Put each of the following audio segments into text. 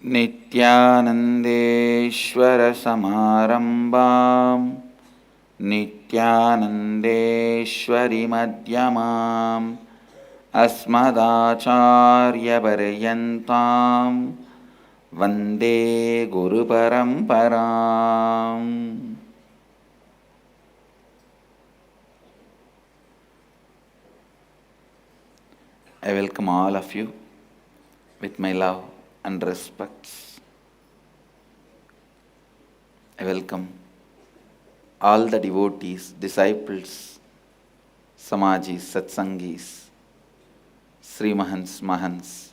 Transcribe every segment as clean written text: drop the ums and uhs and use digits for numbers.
नित्यानन्देश्वरसमारम्भां नित्यानन्देश्वरिमध्यमाम् अस्मदाचार्यपर्यन्तां वन्दे गुरुपरम्पराम्. I welcome all of you with my love and respects. I welcome all the devotees, disciples, Samajis, Satsangis, Sri Mahants, Mahants,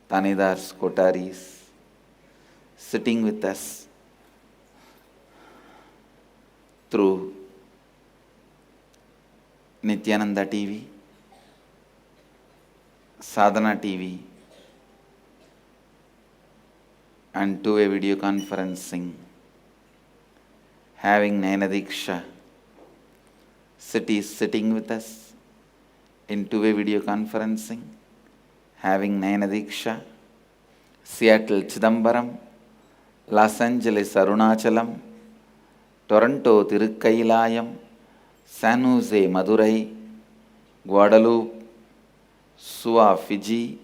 Tanidars, Kotaris, sitting with us through Nityananda TV, Sadhana TV, and two-way video conferencing, having Naina Diksha cities sitting with us in two-way video conferencing, having Naina Diksha, Seattle Chidambaram, Los Angeles Arunachalam, Toronto Tirukkailayam, San Jose Madurai, Guadalupe, Suva Fiji,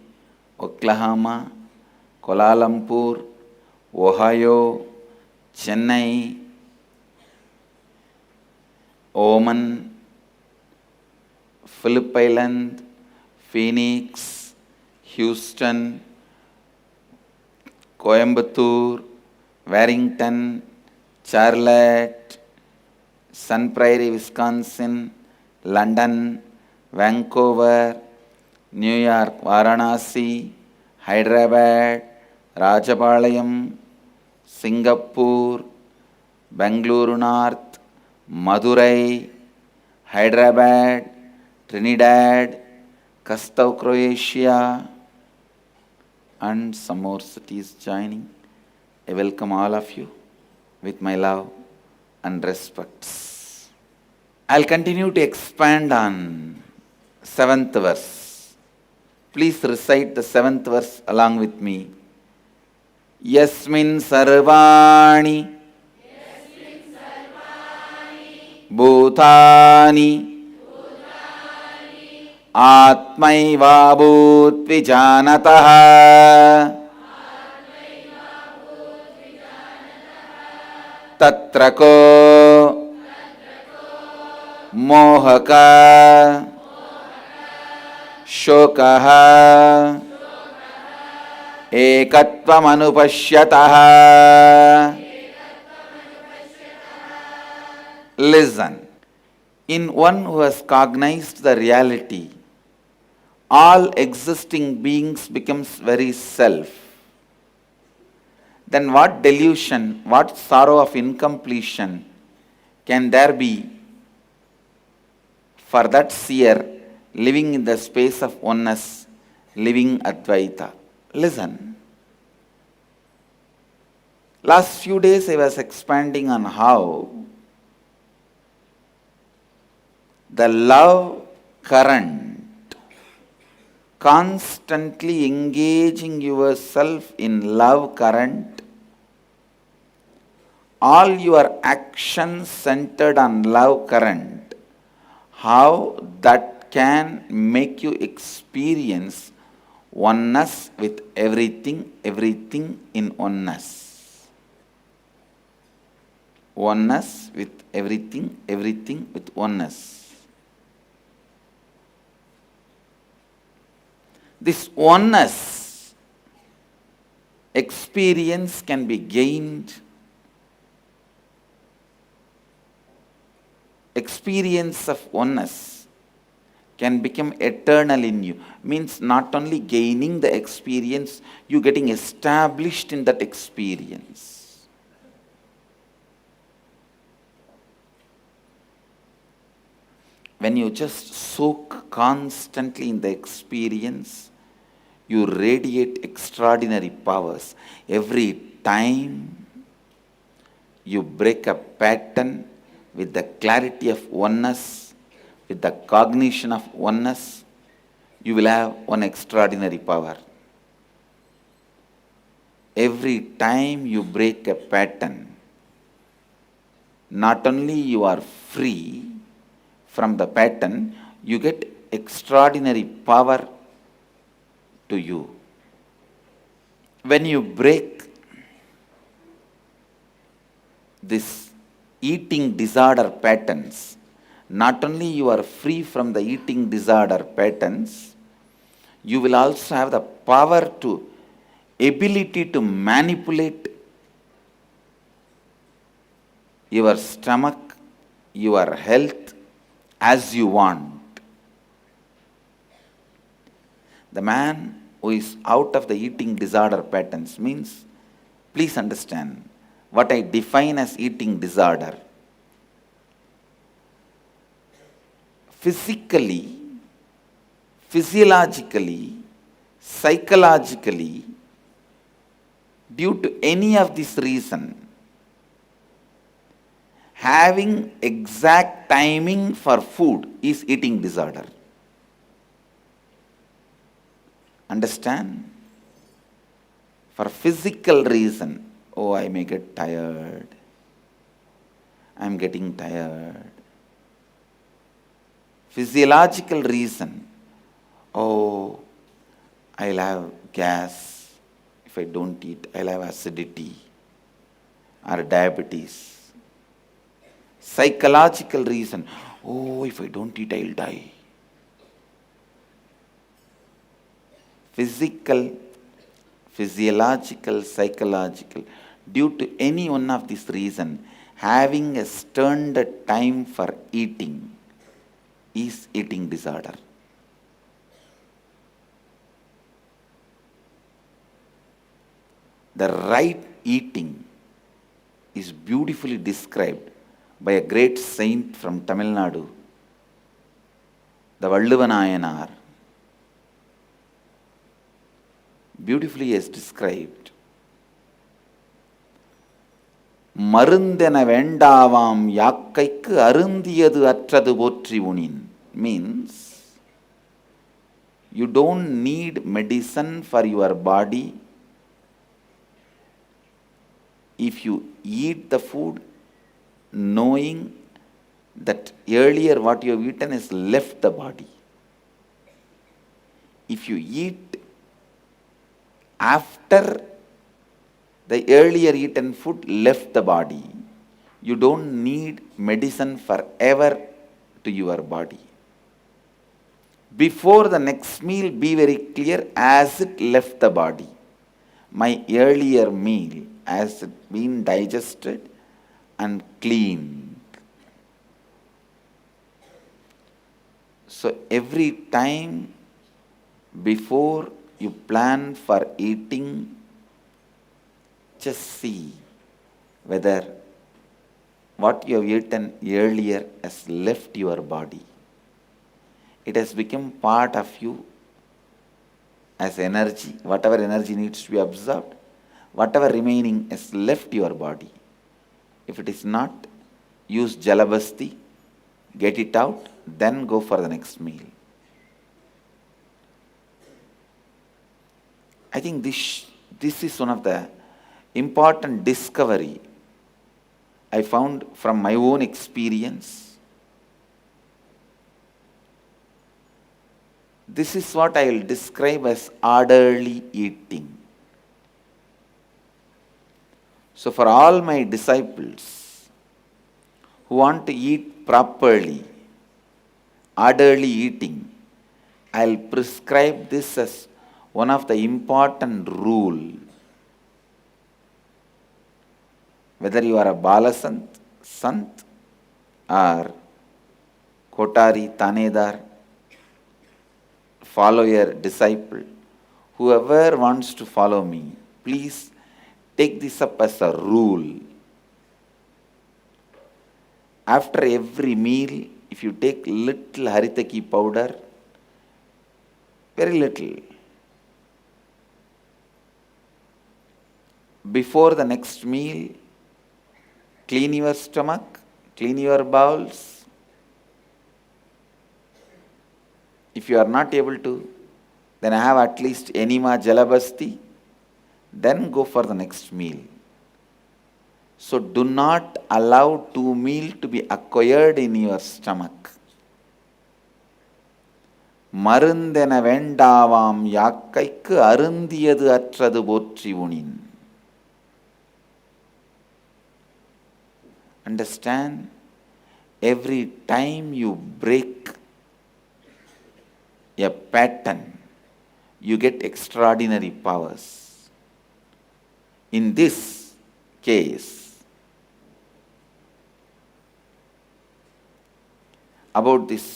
Oklahoma, Kuala Lumpur, Ohio, Chennai, Oman, Phillip Island, Phoenix, Houston, Coimbatore, Warrington, Charlotte, Sun Prairie, Wisconsin, London, Vancouver, New York, Varanasi, Hyderabad, Rajapalayam, Singapore, Bangalore North, Madurai, Hyderabad, Trinidad, Kastau, Croatia, and some more cities joining. I welcome all of you with my love and respects. I'll continue to expand on 7th verse. Please recite the 7th verse along with me. Yasmin sarvani bhutani atmaiva bhut vijanatah tatra ko mohaka shokah ekatvam anupashyatah. Listen. In one who has cognized the reality, all existing beings becomes very self. Then what delusion, what sorrow of incompletion can there be for that seer living in the space of oneness, living Advaita? Listen. Last few days I was expanding on how the love current, constantly engaging yourself in love current, all your actions centered on love current, how that can make you experience oneness with everything, everything in oneness. Oneness with everything, everything with oneness. This oneness experience can be gained. Experience of oneness can become eternal in you. Means not only gaining the experience, you getting established in that experience. When you just soak constantly in the experience, you radiate extraordinary powers. Every time you break a pattern with the clarity of oneness, with the cognition of oneness, you will have one extraordinary power. Every time you break a pattern, not only you are free from the pattern, you get extraordinary power to you. When you break this eating disorder patterns, not only you are free from the eating disorder patterns, you will also have the power to ability to manipulate your stomach, your health as you want. The man who is out of the eating disorder patterns means, please understand what I define as eating disorder. Physically, physiologically, psychologically, due to any of this reason, having exact timing for food is eating disorder. Understand? For physical reason, oh, I may get tired. I'm getting tired. Physiological reason, oh, I'll have gas. If I don't eat, I'll have acidity or diabetes. Psychological reason, oh, if I don't eat, I'll die. Physical, physiological, psychological. Due to any one of these reasons, having a stern time for eating is eating disorder. The right eating is beautifully described by a great saint from Tamil Nadu, the Valluvanayanar. Beautifully is described. மருந்தென வேண்டாவாம் யாக்கைக்கு அருந்தியது அற்றது போற்றி உனின் means you don't need medicine for your body if you eat the food knowing that earlier what you have eaten has left the body. If you eat after the earlier eaten food left the body, you don't need medicine forever to your body. Before the next meal, be very clear as it left the body. My earlier meal has been digested and cleaned. So every time before you plan for eating, just see whether what you have eaten earlier has left your body. It has become part of you as energy. Whatever energy needs to be absorbed, whatever remaining has left your body. If it is not, use Jalabasti, get it out, then go for the next meal. I think this is one of the important discovery I found from my own experience. This is what I will describe as orderly eating. So for all my disciples who want to eat properly, orderly eating, I will prescribe this as one of the important rule. Whether you are a Balasant, Sant or Kotari, Tanedar, follower, disciple, whoever wants to follow me, please take this up as a rule. After every meal, if you take little Haritaki powder, very little, before the next meal, clean your stomach, clean your bowels. If you are not able to, then have at least enema jalabasti, then go for the next meal. So do not allow two meals to be acquired in your stomach. மருந்தென வேண்டாவாம் யாக்கைக்கு அருந்தியது அற்றது போற்றி உணின். Understand? Every time you break a pattern, you get extraordinary powers. In this case, about this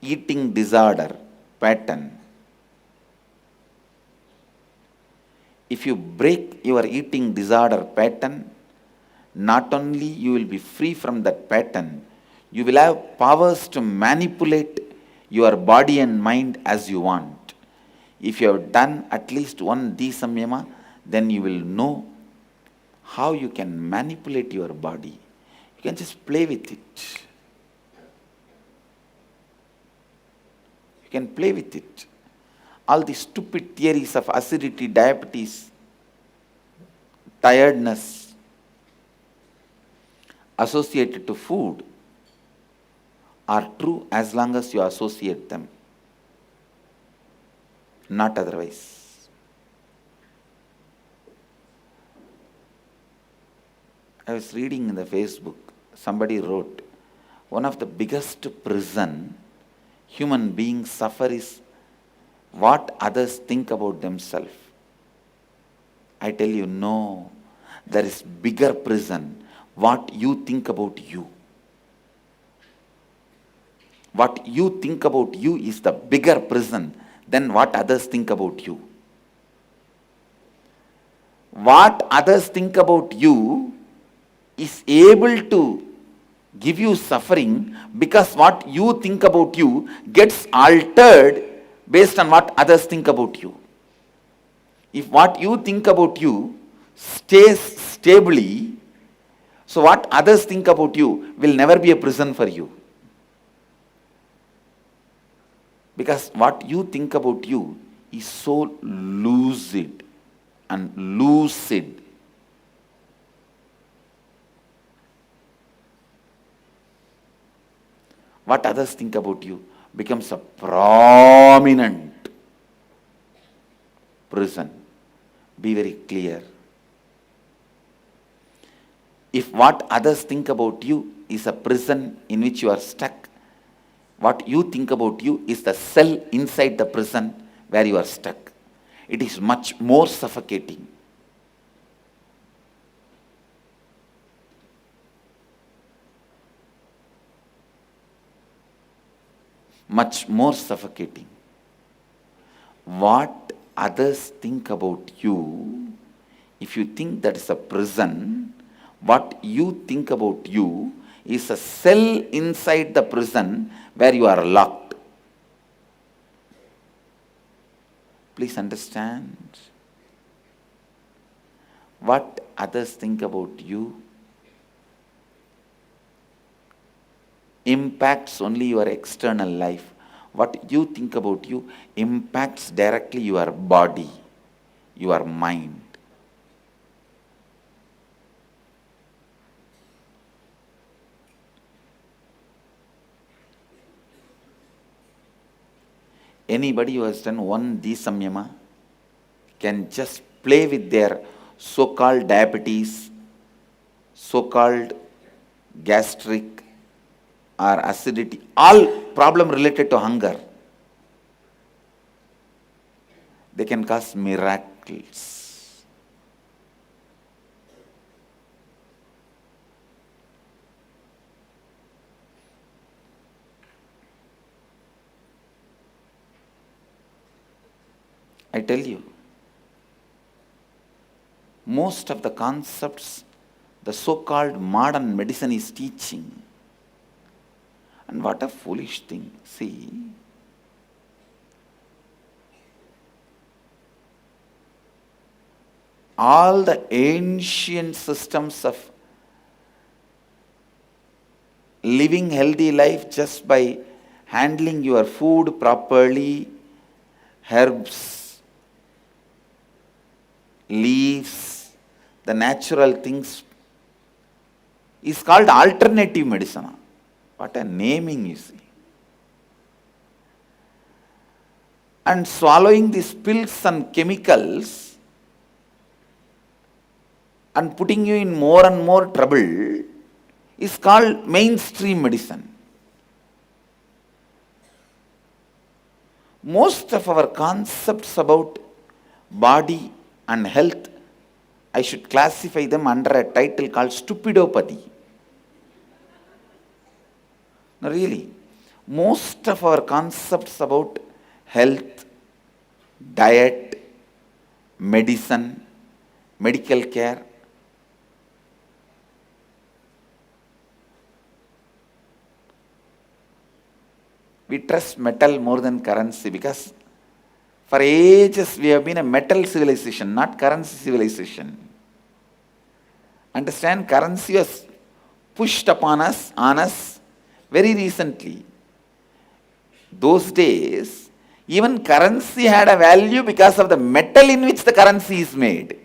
eating disorder pattern, if you break your eating disorder pattern, not only you will be free from that pattern, you will have powers to manipulate your body and mind as you want. If you have done at least one Disamyama, then you will know how you can manipulate your body. You can just play with it. You can play with it. All the stupid theories of acidity, diabetes, tiredness associated to food are true as long as you associate them, not otherwise. I was reading in the Facebook, somebody wrote, one of the biggest prison human beings suffer is what others think about themselves. I tell you, no, there is bigger prison, what you think about you. What you think about you is the bigger prison than what others think about you. What others think about you is able to give you suffering because what you think about you gets altered based on what others think about you. If what you think about you stays stably, so what others think about you will never be a prison for you. Because what you think about you is so lucid and lucid. What others think about you becomes a prominent prison. Be very clear. If what others think about you is a prison in which you are stuck, what you think about you is the cell inside the prison where you are stuck. It is much more suffocating. Much more suffocating. What others think about you, if you think that is a prison, what you think about you is a cell inside the prison where you are locked. Please understand. What others think about you impacts only your external life. What you think about you impacts directly your body, your mind. Anybody who has done one Disamyama can just play with their so-called diabetes, so-called gastric or acidity, all problem related to hunger. They can cause miracles. I tell you, most of the concepts the so-called modern medicine is teaching, and what a foolish thing. See, all the ancient systems of living healthy life just by handling your food properly, herbs, leaves, the natural things is called alternative medicine. What a naming, you see. And swallowing these pills and chemicals and putting you in more and more trouble is called mainstream medicine. Most of our concepts about body and health, I should classify them under a title called stupidopathy. No, really, most of our concepts about health, diet, medicine, medical care, we trust metal more than currency because for ages we have been a metal civilization, not currency civilization. Understand, currency was pushed upon us, on us very recently. Those days, even currency had a value because of the metal in which the currency is made.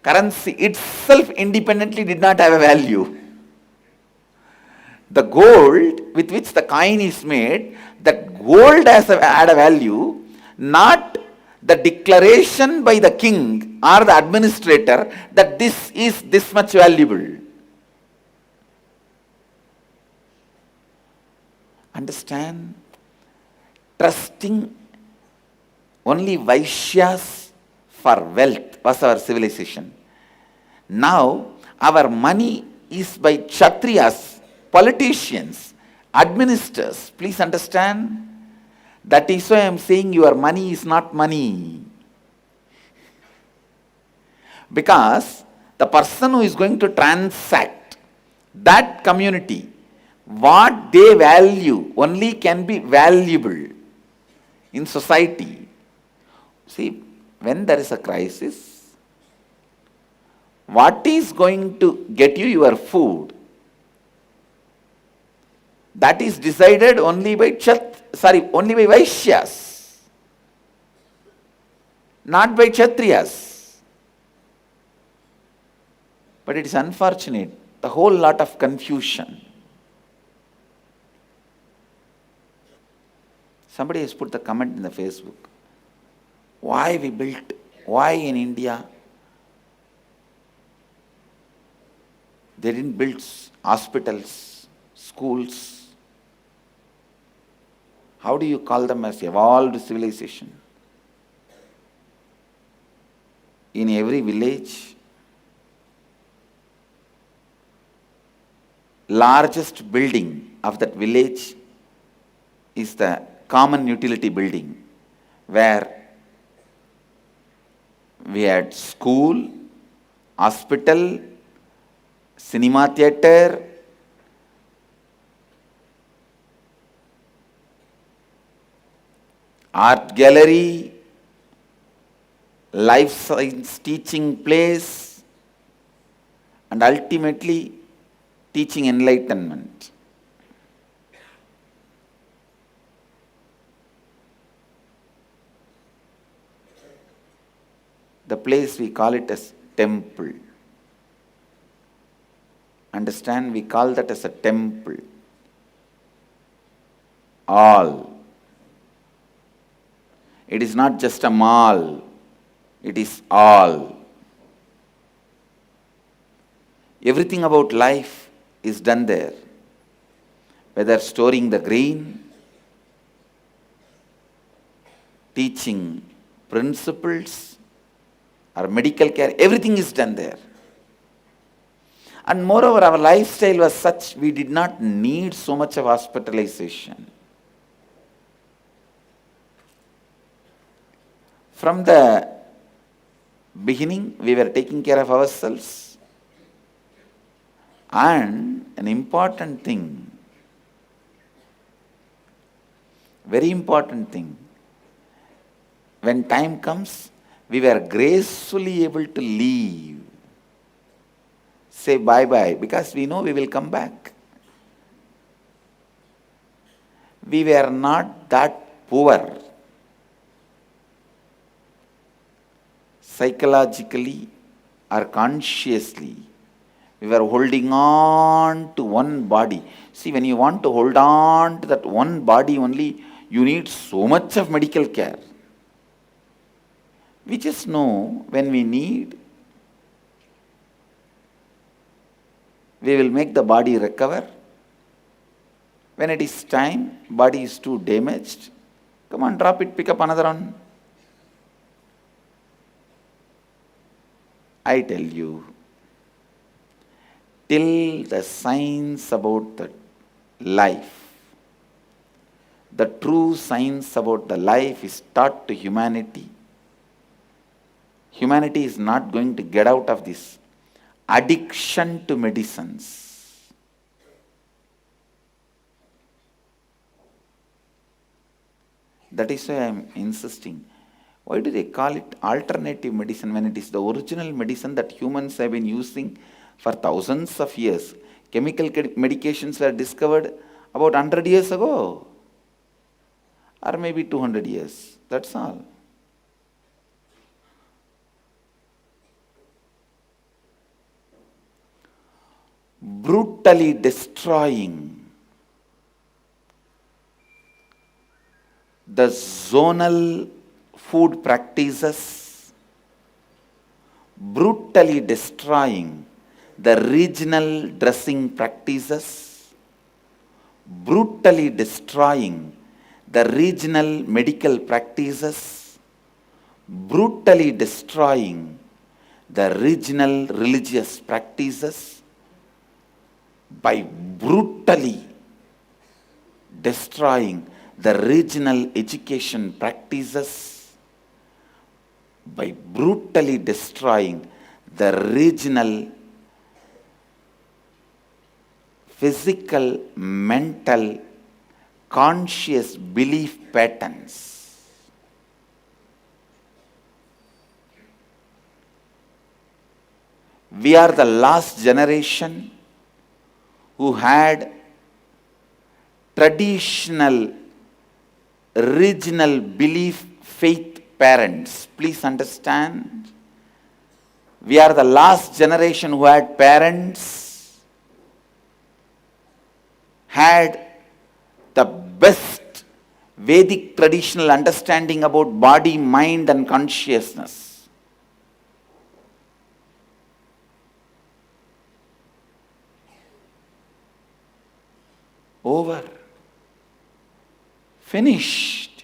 Currency itself independently did not have a value. The gold with which the coin is made, that gold had a value, not the declaration by the king or the administrator that this is this much valuable. Understand? Trusting only Vaishyas for wealth was our civilization. Now, our money is by Kshatriyas, politicians, administrators. Please understand. That is why I am saying your money is not money. Because the person who is going to transact that community, what they value only can be valuable in society. See, when there is a crisis, what is going to get you your food? That is decided only by Vaishyas, not by Kshatriyas. But it is unfortunate, the whole lot of confusion. Somebody has put the comment in the Facebook. Why in India, they didn't build hospitals, schools. How do you call them as evolved civilization? In every village, largest building of that village is the common utility building, where we had school, hospital, cinema theatre, art gallery, life science teaching place, and ultimately teaching enlightenment. The place we call it as temple. Understand, we call that as a temple. All. It is not just a mall, it is all. Everything about life is done there. Whether storing the grain, teaching principles, or medical care, everything is done there. And moreover, our lifestyle was such, we did not need so much of hospitalization. From the beginning, we were taking care of ourselves. And an important thing, very important thing, when time comes, we were gracefully able to leave. Say bye-bye, because we know we will come back. We were not that poor. psychologically or consciously, we were holding on to one body. See, when you want to hold on to that one body only, you need so much of medical care. We just know when we need, we will make the body recover. When it is time, body is too damaged. Come on, drop it, pick up another one. I tell you, till the science about the life, the true science about the life is taught to humanity, humanity is not going to get out of this addiction to medicines. That is why I am insisting. Why do they call it alternative medicine when it is the original medicine that humans have been using for thousands of years? Chemical medications were discovered about 100 years ago, or maybe 200 years. That's all. Brutally destroying the zonal food practices, brutally destroying the regional dressing practices, brutally destroying the regional medical practices, brutally destroying the regional religious practices, by brutally destroying the regional education practices, by brutally destroying the regional physical, mental, conscious belief patterns. We are the last generation who had traditional, regional belief faith parents. Please understand. We are the last generation who had parents, had the best Vedic traditional understanding about body, mind, and consciousness. Over. Finished.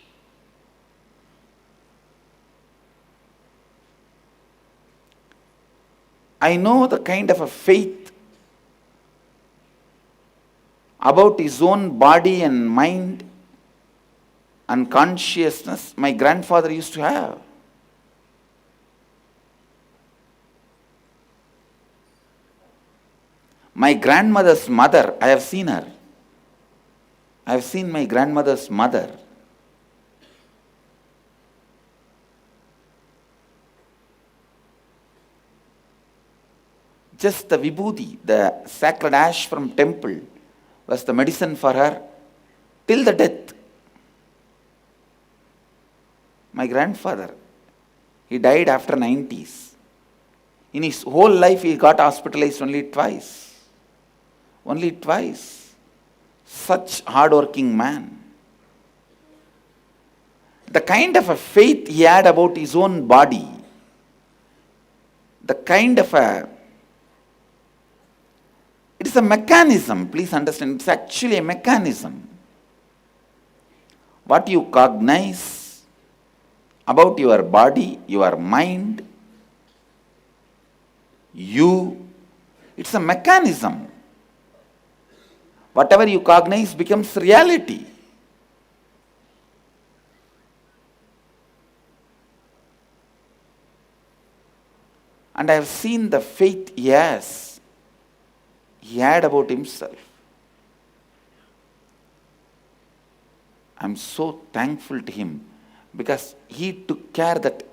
I know the kind of a faith about his own body and mind and consciousness my grandfather used to have. My grandmother's mother, I have seen her. I have seen my grandmother's mother. Just the vibhuti, the sacred ash from temple, was the medicine for her till the death. My grandfather, he died after 90s. In his whole life, he got hospitalized only twice. Only twice. Such hard-working man. The kind of a faith he had about his own body, the kind of a, it is a mechanism, please understand, it's actually a mechanism. What you cognize about your body, your mind, it's a mechanism. Whatever you cognize becomes reality. And I have seen the faith he had about himself. I am so thankful to him because he took care that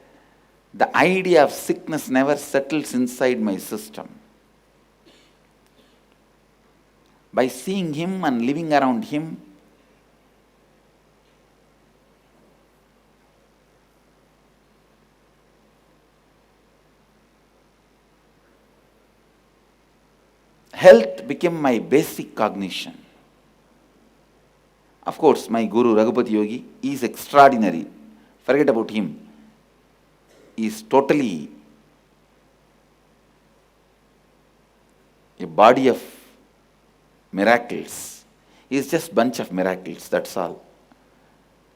the idea of sickness never settles inside my system. By seeing him and living around him, health became my basic cognition. Of course, my Guru Raghupati Yogi is extraordinary. Forget about him. He is totally a body of miracles. He is just bunch of miracles, that's all.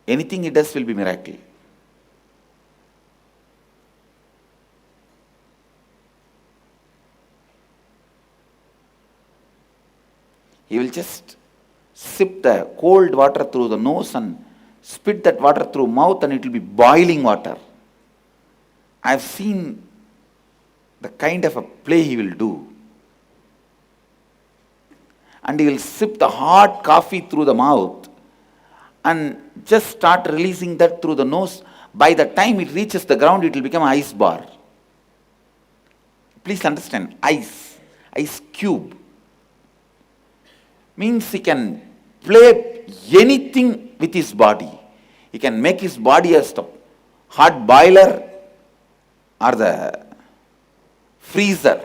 Anything he does will be miracle. He will just sip the cold water through the nose and spit that water through mouth, and it will be boiling water. I have seen the kind of a play he will do. And he will sip the hot coffee through the mouth and just start releasing that through the nose. By the time it reaches the ground, it will become ice bar. Please understand, ice cube. Means he can play anything with his body. He can make his body as the hot boiler or the freezer.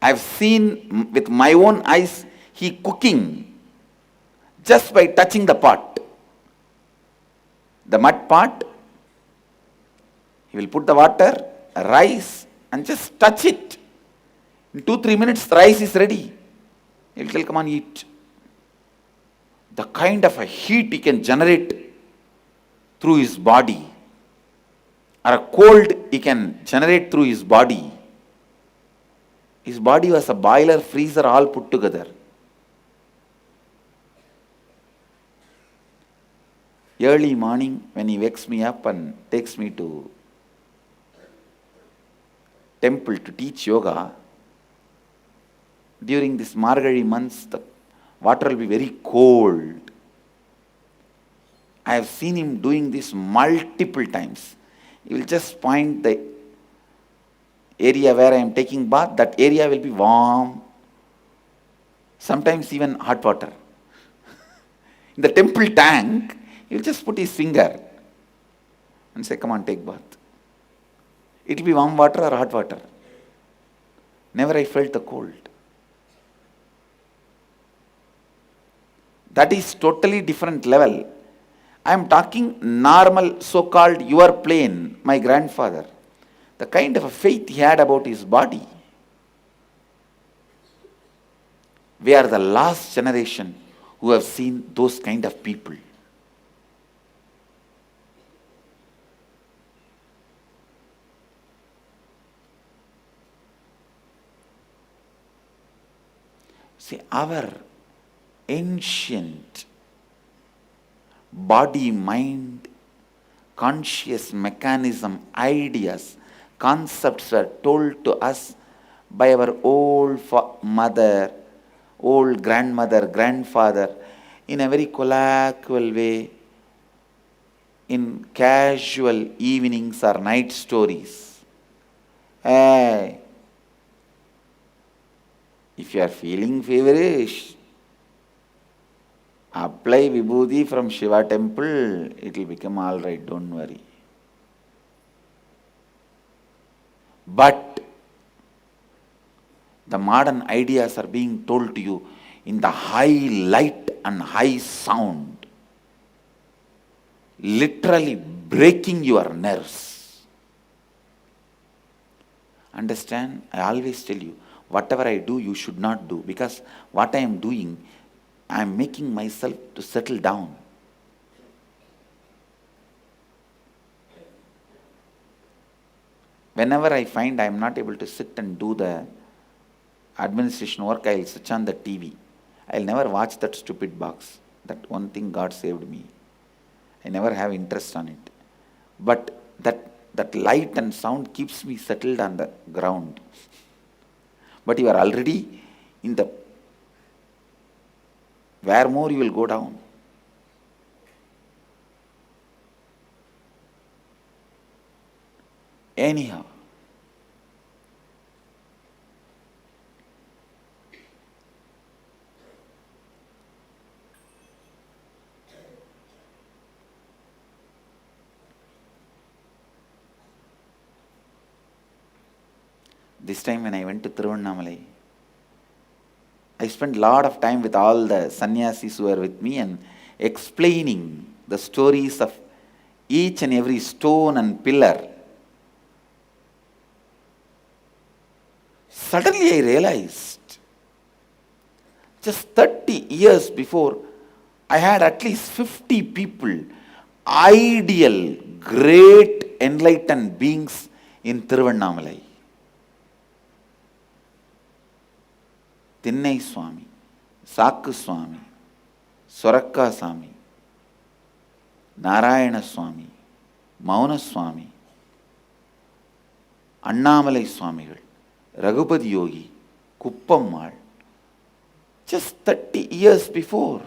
I've seen with my own eyes he cooking just by touching the pot. The mud pot, he will put the water, rice, and just touch it. In 2-3 minutes, the rice is ready. He will tell, come on, eat. The kind of a heat he can generate through his body, or a cold he can generate through his body. His body was a boiler, freezer, all put together. Early morning, when he wakes me up and takes me to temple to teach yoga, during this Margazhi months, the water will be very cold. I have seen him doing this multiple times. He will just point the area where I am taking bath, that area will be warm, sometimes even hot water. In the temple tank, he will just put his finger and say, come on, take bath. It will be warm water or hot water. Never I felt the cold. That is totally different level. I am talking normal, so-called your plane, my grandfather. The kind of a faith he had about his body. We are the last generation who have seen those kind of people. See, our ancient body, mind, conscious mechanism, ideas, concepts were told to us by our old mother, old grandmother, grandfather, in a very colloquial way, in casual evenings or night stories. Hey, if you are feeling feverish, apply Vibhuti from Shiva temple, it will become all right, don't worry. But the modern ideas are being told to you in the high light and high sound, literally breaking your nerves. Understand? I always tell you, whatever I do, you should not do, because what I am doing, I am making myself to settle down. Whenever I find I am not able to sit and do the administration work, I will switch on the TV. I will never watch that stupid box. That one thing God saved me. I never have interest on it. But that light and sound keeps me settled on the ground. But you are already in the, where more you will go down. Anyhow, This time when I went to Tiruvannamalai, I spent a lot of time with all the sannyasis who were with me and explaining the stories of each and every stone and pillar. Suddenly I realized, just 30 years before, I had at least 50 people, ideal, great, enlightened beings in Tiruvannamalai. Thinnai Swami, Sakku Swami, Sorakka Swami, Narayana Swami, Mauna Swami, Annamalai Swamigal, Raghupati Yogi, Kuppammal, just 30 years before.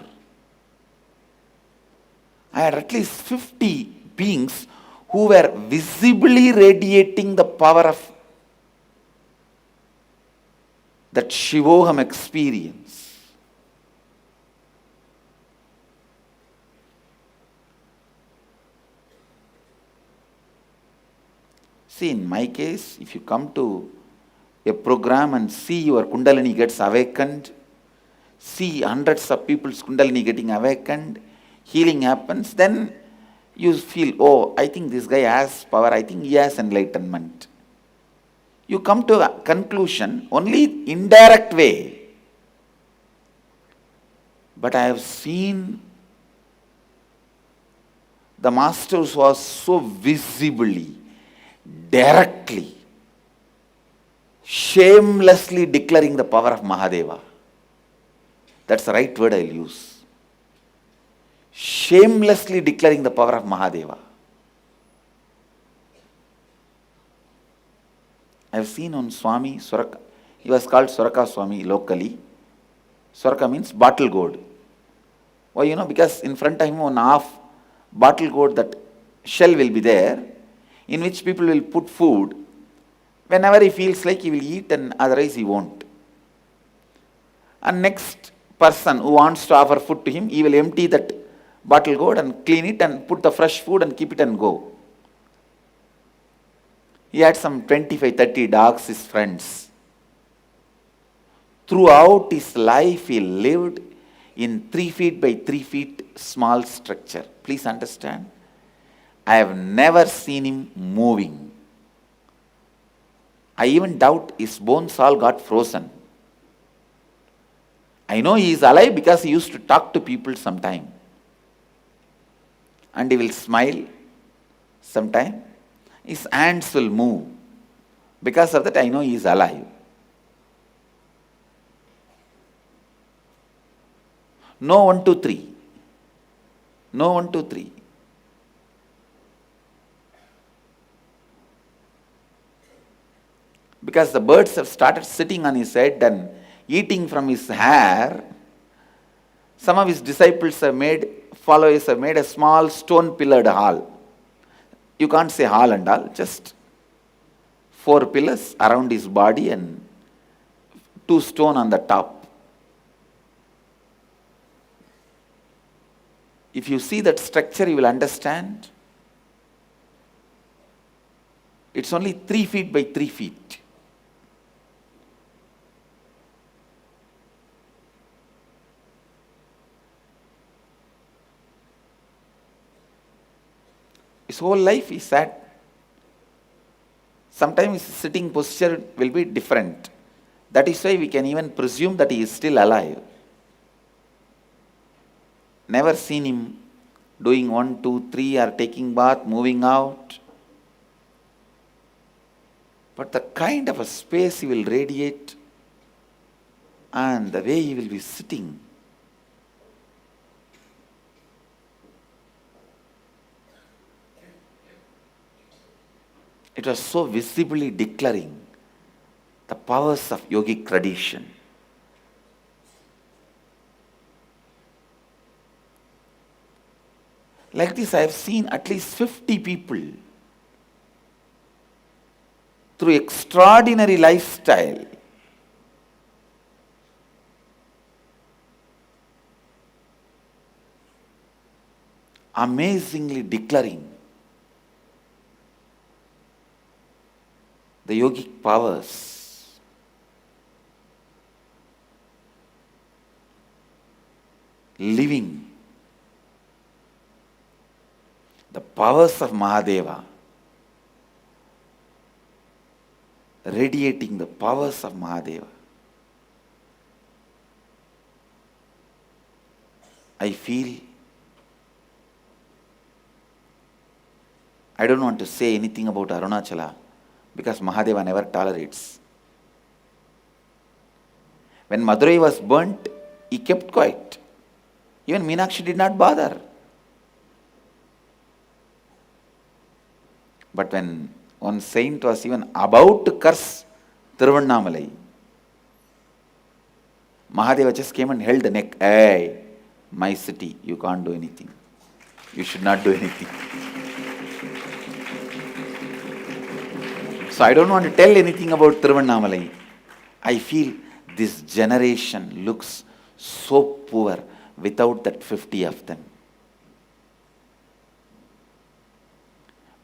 I had at least 50 beings who were visibly radiating the power of that Shivoham experience. See, in my case, if you come to a program and see your Kundalini gets awakened, see hundreds of people's Kundalini getting awakened, healing happens, then you feel, oh, I think this guy has power, I think he has enlightenment. You come to a conclusion only indirect way. But I have seen the masters was so visibly, directly, shamelessly declaring the power of Mahadeva. That's the right word I'll use. Shamelessly declaring the power of Mahadeva. I have seen on Swami Swaraka. He was called Swaraka Swami locally. Swaraka means bottle gourd. Why? Because in front of him one half bottle gourd, that shell will be there, in which people will put food. Whenever he feels like, he will eat, and otherwise he won't. And next person who wants to offer food to him, he will empty that bottle gourd and clean it and put the fresh food and keep it and go. He had some 25-30 dogs, his friends. Throughout his life, he lived in 3 feet by 3 feet small structure. Please understand, I have never seen him moving. I even doubt his bones all got frozen. I know he is alive because he used to talk to people sometime. And he will smile sometime. His hands will move. Because of that, I know he is alive. No 1, 2, 3. No 1, 2, 3. Because the birds have started sitting on his head and eating from his hair. Some of his disciples followers have made a small stone pillared hall. You can't say hall and all, just 4 pillars around his body and 2 stone on the top. If you see that structure, you will understand. It's only 3 feet by 3 feet. His whole life he sat. Sometimes his sitting posture will be different. That is why we can even presume that he is still alive. Never seen him doing 1, 2, 3 or taking bath, moving out. But the kind of a space he will radiate and the way he will be sitting. It was so visibly declaring the powers of yogic tradition. Like this, I have seen at least 50 people through extraordinary lifestyle amazingly declaring the yogic powers. living the powers of Mahadeva, radiating the powers of Mahadeva. I feel, I don't want to say anything about Arunachala because Mahadeva never tolerates. When Madurai was burnt, he kept quiet. Even Meenakshi did not bother. But when one saint was even about to curse Tiruvannamalai, Mahadeva just came and held the neck. Hey, my city, you can't do anything. You should not do anything. So I don't want to tell anything about Tiruvannamalai. I feel this generation looks so poor without that 50 of them.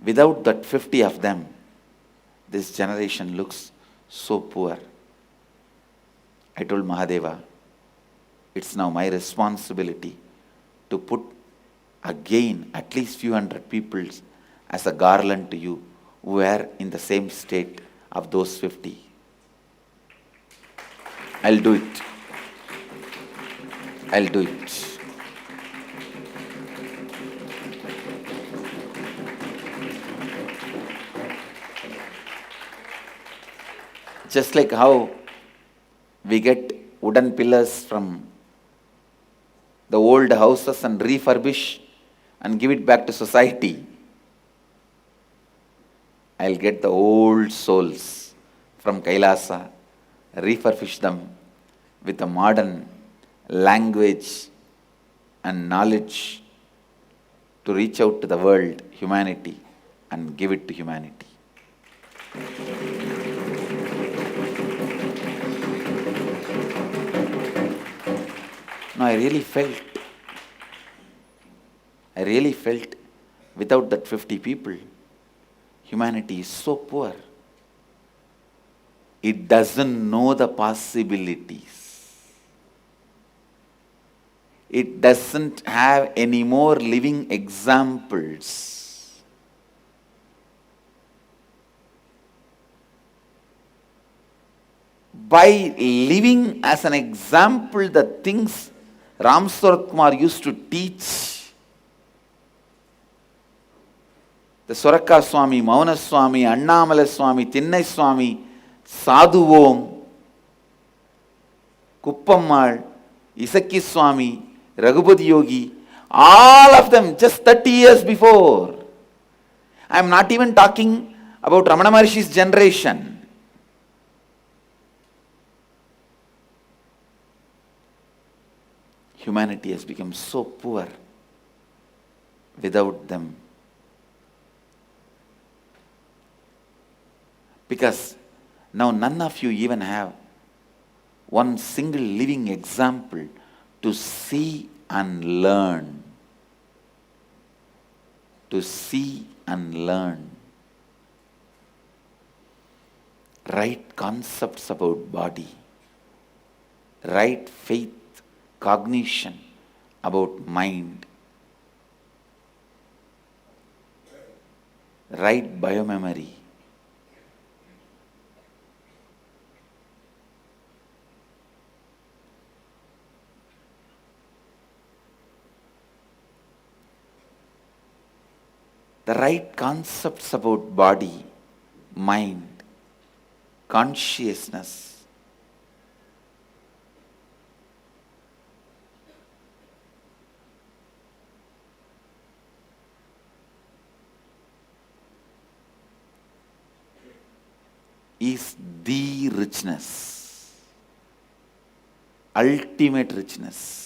Without that 50 of them, this generation looks so poor. I told Mahadeva, it's now my responsibility to put again at least few hundred people as a garland to you who are in the same state of those 50. I'll do it. I'll do it. Just like how we get wooden pillars from the old houses and refurbish and give it back to society, I'll get the old souls from Kailasa, refurbish them with a modern language and knowledge to reach out to the world, humanity, and give it to humanity. No, I really felt without that 50 people, humanity is so poor. It doesn't know the possibilities. It doesn't have any more living examples. By living as an example the things Ram Sarat Kumar used to teach, the Swaraka Swami, Mauna Swami, Annamala Swami, Thinnai Swami, Sadhu Om, Kuppammal, Isaki Swami, Raghupati Yogi, all of them just 30 years before. I am not even talking about Ramana Maharishi's generation. Humanity has become so poor without them. Because now none of you even have one single living example to see and learn. To see and learn. Right concepts about body. Right faith, cognition about mind. Right biomemory. The right concepts about body, mind, consciousness. Is the richness, ultimate richness.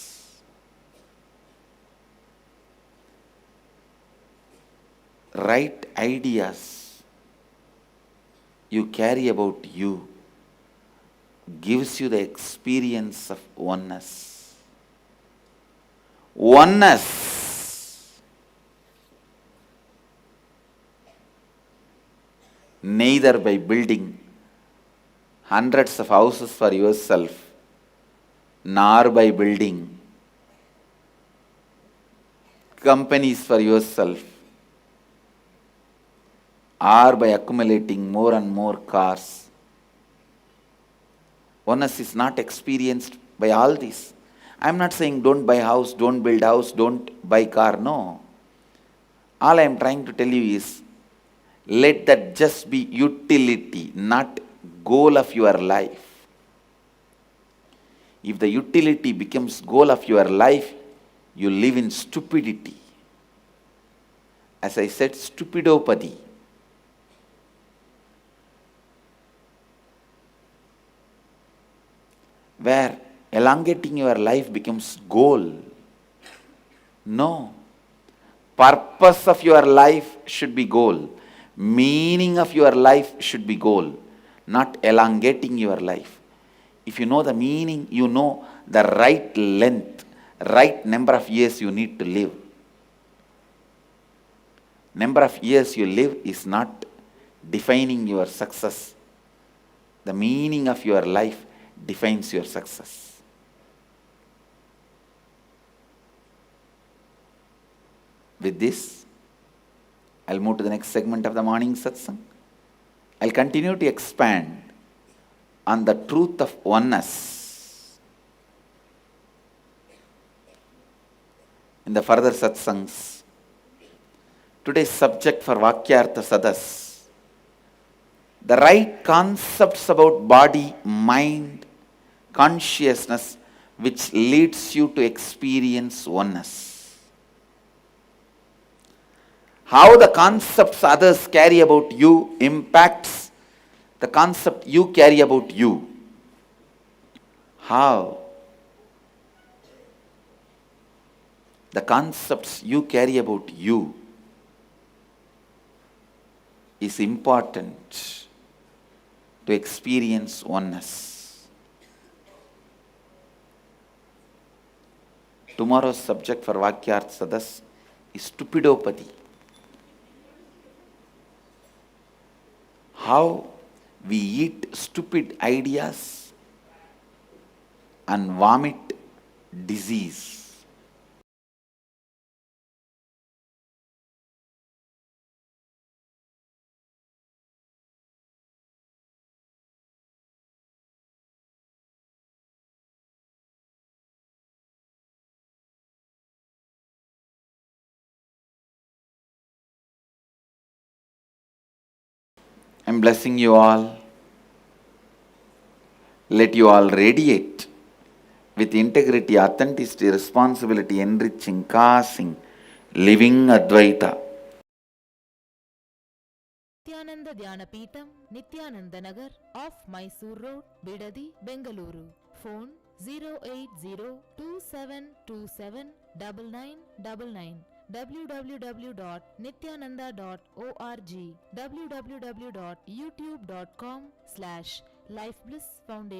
Right ideas you carry about you gives you the experience of oneness. Oneness. Neither by building hundreds of houses for yourself, nor by building companies for yourself, or by accumulating more and more cars. Oneness is not experienced by all these. I'm not saying don't buy house, don't build house, don't buy car. No. All I'm trying to tell you is, let that just be utility, not goal of your life. If the utility becomes goal of your life, you live in stupidity. As I said, stupidopathy. Where elongating your life becomes goal. No. Purpose of your life should be goal. Meaning of your life should be goal, not elongating your life. If you know the meaning, you know the right length, right number of years you need to live. Number of years you live is not defining your success. The meaning of your life defines your success. With this, I'll move to the next segment of the morning satsang. I'll continue to expand on the truth of oneness in the further satsangs. Today's subject for Vakyartha Sadas, the right concepts about body, mind, consciousness, which leads you to experience oneness. How the concepts others carry about you impacts the concept you carry about you. How the concepts you carry about you is important to experience oneness. Tomorrow's subject for Vakyartha Sadas is stupidopathy. How we eat stupid ideas and vomit disease. I'm blessing you all. Let you all radiate with integrity, authenticity, responsibility, enriching, causing, living Advaita. Nityananda Dhyanapitham, Nityananda Nagar, off Mysore Road, Bidadi, Bengaluru. Phone 08027279999. www.nityananda.org, www.youtube.com/lifeblissfoundation.